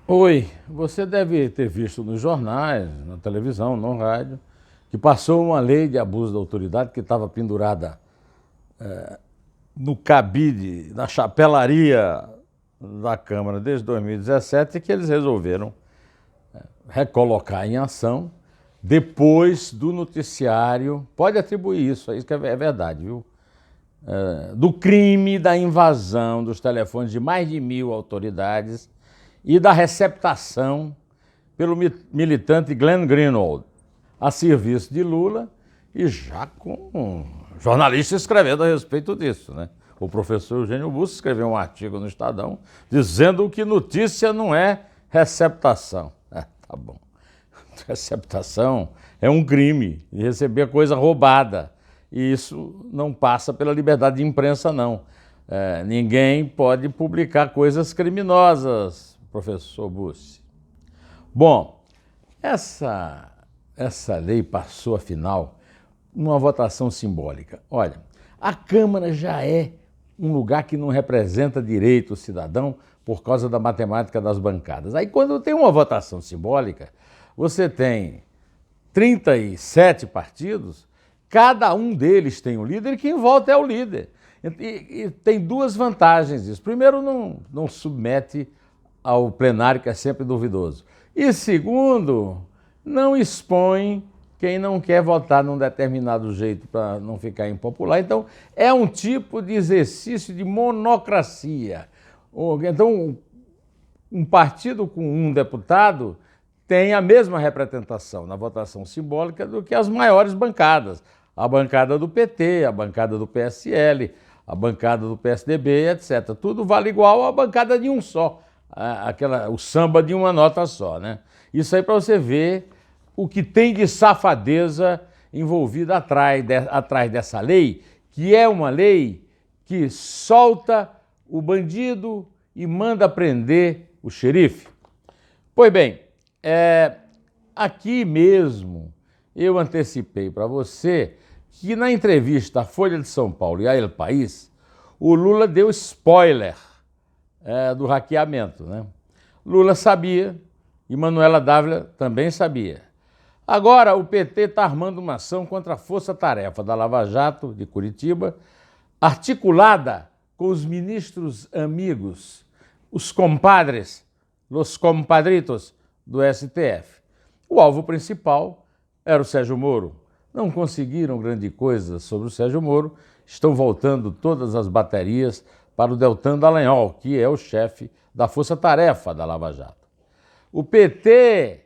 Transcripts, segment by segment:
Oi, você deve ter visto nos jornais, na televisão, no rádio, que passou uma lei de abuso da autoridade que estava pendurada no cabide, na chapelaria da Câmara desde 2017 e que eles resolveram recolocar em ação depois do noticiário. Pode atribuir isso que é verdade, viu? Do crime da invasão dos telefones de mais de 1.000 autoridades e da receptação pelo militante Glenn Greenwald a serviço de Lula e já com um jornalista escrevendo a respeito disso, né? O professor Eugênio Bussi escreveu um artigo no Estadão dizendo que notícia não é receptação. Tá bom. Receptação é um crime e receber coisa roubada. E isso não passa pela liberdade de imprensa, não. Ninguém pode publicar coisas criminosas, professor Bussi. Bom, essa lei passou, afinal, numa votação simbólica. Olha, a Câmara já é um lugar que não representa direito o cidadão por causa da matemática das bancadas. Aí, quando tem uma votação simbólica, você tem 37 partidos, cada um deles tem um líder e quem vota é o líder. E tem duas vantagens isso. Primeiro, não submete ao plenário, que é sempre duvidoso. E segundo, não expõe quem não quer votar num determinado jeito para não ficar impopular. Então, é um tipo de exercício de monocracia. Então, um partido com um deputado tem a mesma representação na votação simbólica do que as maiores bancadas. A bancada do PT, a bancada do PSL, a bancada do PSDB, etc. Tudo vale igual à bancada de um só, o samba de uma nota só, né? Isso aí para você ver o que tem de safadeza envolvida atrás dessa lei, que é uma lei que solta o bandido e manda prender o xerife. Pois bem, aqui mesmo eu antecipei para você que na entrevista à Folha de São Paulo e a El País, o Lula deu spoiler do hackeamento, né? Lula sabia e Manuela Dávila também sabia. Agora o PT está armando uma ação contra a Força Tarefa da Lava Jato de Curitiba, articulada com os ministros amigos, os compadres, os compadritos do STF. O alvo principal era o Sérgio Moro. Não conseguiram grande coisa sobre o Sérgio Moro, estão voltando todas as baterias para o Deltan Dallagnol, que é o chefe da Força Tarefa da Lava Jato. O PT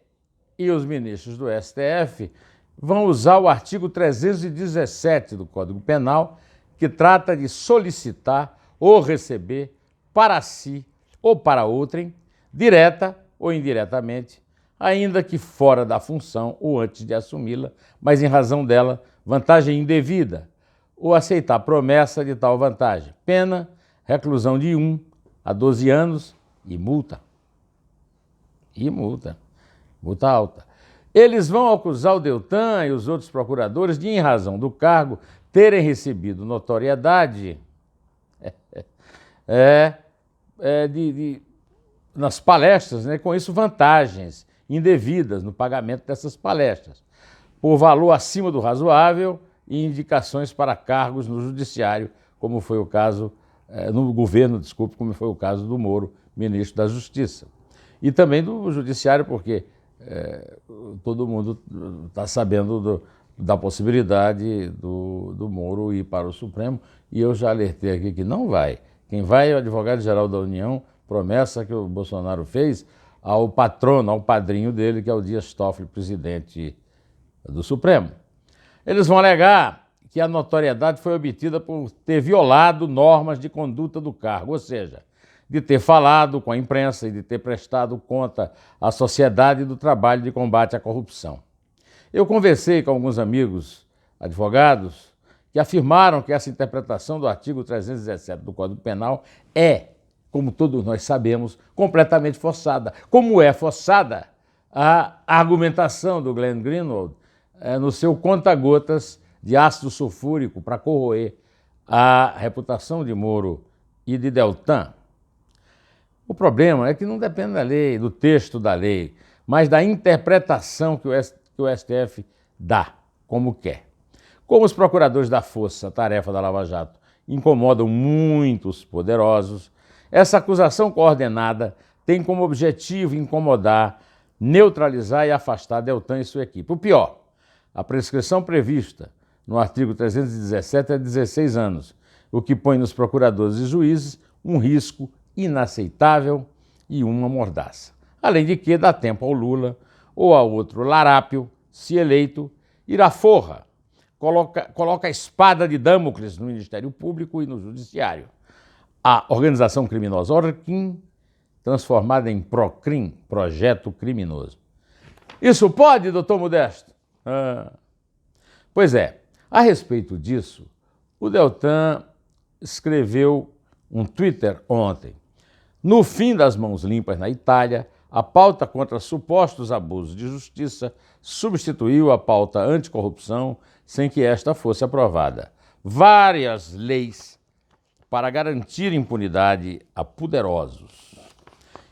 e os ministros do STF vão usar o artigo 317 do Código Penal, que trata de solicitar ou receber para si ou para outrem, direta ou indiretamente, ainda que fora da função ou antes de assumi-la, mas em razão dela, vantagem indevida, ou aceitar promessa de tal vantagem. Pena, reclusão de 1 a 12 anos e multa. Multa alta. Eles vão acusar o Deltan e os outros procuradores de, em razão do cargo, terem recebido notoriedade nas palestras, né, com isso vantagens indevidas no pagamento dessas palestras, por valor acima do razoável e indicações para cargos no judiciário, como foi o caso, no governo, desculpe, como foi o caso do Moro, ministro da Justiça. E também do judiciário, porque todo mundo está sabendo da possibilidade do Moro ir para o Supremo, e eu já alertei aqui que não vai. Quem vai é o advogado-geral da União, promessa que o Bolsonaro fez ao patrono, ao padrinho dele, que é o Dias Toffoli, presidente do Supremo. Eles vão alegar que a notoriedade foi obtida por ter violado normas de conduta do cargo, ou seja, de ter falado com a imprensa e de ter prestado conta à sociedade do trabalho de combate à corrupção. Eu conversei com alguns amigos advogados que afirmaram que essa interpretação do artigo 317 do Código Penal é, como todos nós sabemos, completamente forçada. Como é forçada a argumentação do Glenn Greenwald no seu conta-gotas de ácido sulfúrico para corroer a reputação de Moro e de Deltan. O problema é que não depende da lei, do texto da lei, mas da interpretação que o STF dá, como quer. Como os procuradores da Força-Tarefa da Lava Jato incomodam muitos poderosos, essa acusação coordenada tem como objetivo incomodar, neutralizar e afastar Deltan e sua equipe. O pior, a prescrição prevista no artigo 317 é 16 anos, o que põe nos procuradores e juízes um risco inaceitável e uma mordaça. Além de que dá tempo ao Lula ou a outro larápio, se eleito, ir à forra, coloca a espada de Damocles no Ministério Público e no Judiciário. A organização criminosa Orquim, transformada em Procrim, projeto criminoso. Isso pode, doutor Modesto? Pois é, a respeito disso, o Deltan escreveu um Twitter ontem. No fim das mãos limpas na Itália, a pauta contra supostos abusos de justiça substituiu a pauta anticorrupção sem que esta fosse aprovada. Várias leis para garantir impunidade a poderosos.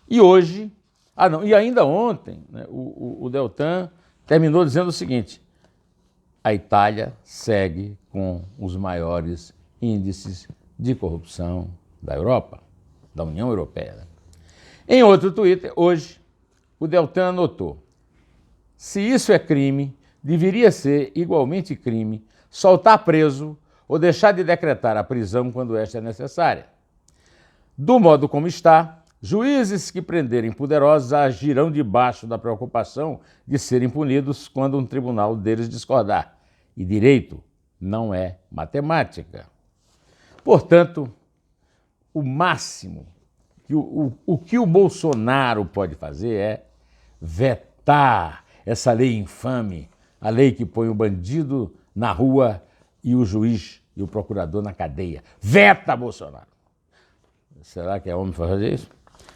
E hoje, e ainda ontem, né, o Deltan terminou dizendo o seguinte: a Itália segue com os maiores índices de corrupção da Europa, da União Europeia. Em outro Twitter, hoje, o Deltan anotou: se isso é crime, deveria ser igualmente crime soltar preso ou deixar de decretar a prisão quando esta é necessária. Do modo como está, juízes que prenderem poderosos agirão debaixo da preocupação de serem punidos quando um tribunal deles discordar. E direito não é matemática. Portanto, o máximo o que o Bolsonaro pode fazer é vetar essa lei infame, a lei que põe o bandido na rua e o juiz e o procurador na cadeia. Veta, Bolsonaro! Será que é homem para fazer isso?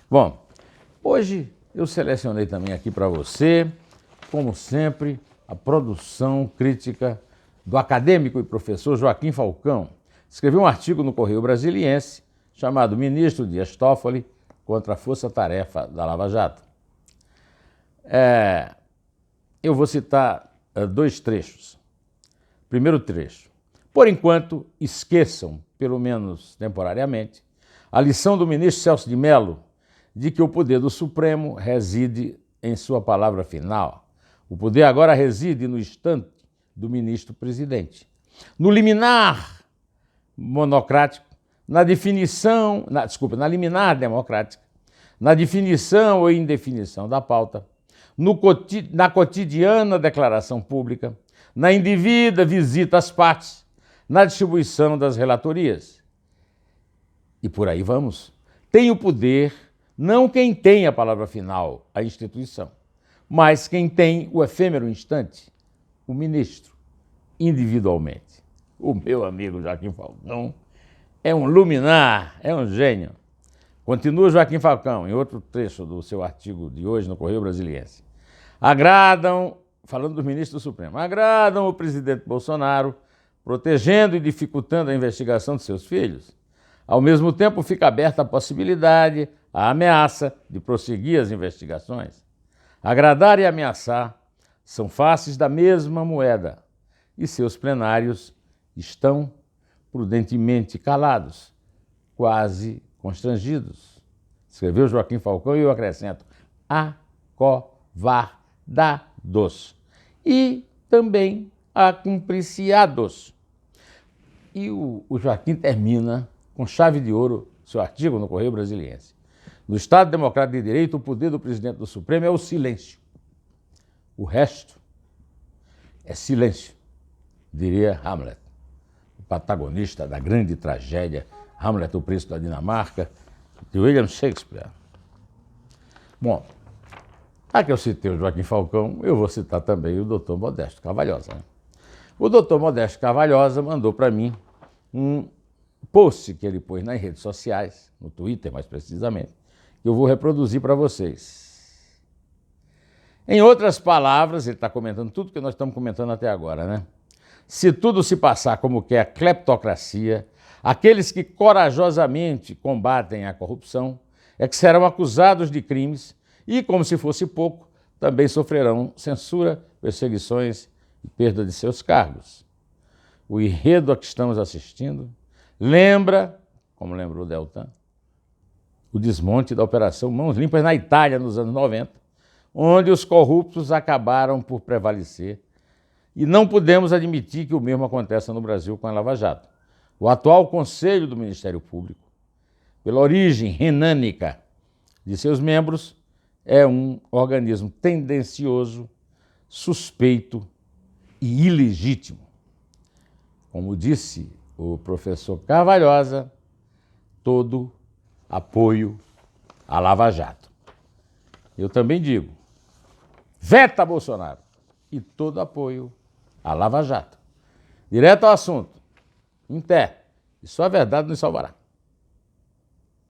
Bom, hoje eu selecionei também aqui para você, como sempre, a produção crítica do acadêmico e professor Joaquim Falcão. Escreveu um artigo no Correio Brasiliense chamado Ministro Dias Toffoli contra a Força-Tarefa da Lava Jato. Eu vou citar dois trechos. Primeiro trecho. Por enquanto, esqueçam, pelo menos temporariamente, a lição do ministro Celso de Mello de que o poder do Supremo reside em sua palavra final. O poder agora reside no instante do ministro-presidente. No liminar monocrático, na liminar democrática, na definição ou indefinição da pauta, na cotidiana declaração pública, na indevida visita às partes, na distribuição das relatorias. E por aí vamos. Tem o poder não quem tem a palavra final, a instituição, mas quem tem o efêmero instante, o ministro, individualmente. O meu amigo Joaquim Falcão é um luminar, é um gênio. Continua Joaquim Falcão, em outro trecho do seu artigo de hoje no Correio Brasiliense. Falando dos ministros do Supremo, agradam o presidente Bolsonaro, protegendo e dificultando a investigação de seus filhos. Ao mesmo tempo, fica aberta a possibilidade, a ameaça de prosseguir as investigações. Agradar e ameaçar são faces da mesma moeda, e seus plenários estão prudentemente calados, quase constrangidos. Escreveu Joaquim Falcão e eu acrescento, acovardados. E também acumpliciados. E o Joaquim termina com chave de ouro seu artigo no Correio Brasiliense. No Estado Democrático de Direito, o poder do presidente do Supremo é o silêncio. O resto é silêncio, diria Hamlet, o protagonista da grande tragédia Hamlet, o Príncipe da Dinamarca, de William Shakespeare. Bom, já que eu citei o Joaquim Falcão, eu vou citar também o doutor Modesto Carvalhosa. O doutor Modesto Carvalhosa mandou para mim um post que ele pôs nas redes sociais, no Twitter mais precisamente, que eu vou reproduzir para vocês. Em outras palavras, ele está comentando tudo que nós estamos comentando até agora, né? Se tudo se passar como quer a cleptocracia, aqueles que corajosamente combatem a corrupção é que serão acusados de crimes e, como se fosse pouco, também sofrerão censura, perseguições e perda de seus cargos. O enredo a que estamos assistindo lembra, como lembrou Deltan, o desmonte da Operação Mãos Limpas na Itália nos anos 90, onde os corruptos acabaram por prevalecer, e não podemos admitir que o mesmo aconteça no Brasil com a Lava Jato. O atual Conselho do Ministério Público, pela origem renânica de seus membros, é um organismo tendencioso, suspeito e ilegítimo. Como disse o professor Carvalhosa, todo apoio à Lava Jato. Eu também digo, veta Bolsonaro e todo apoio à Lava Jato. Direto ao assunto. Em pé. E só a verdade nos salvará.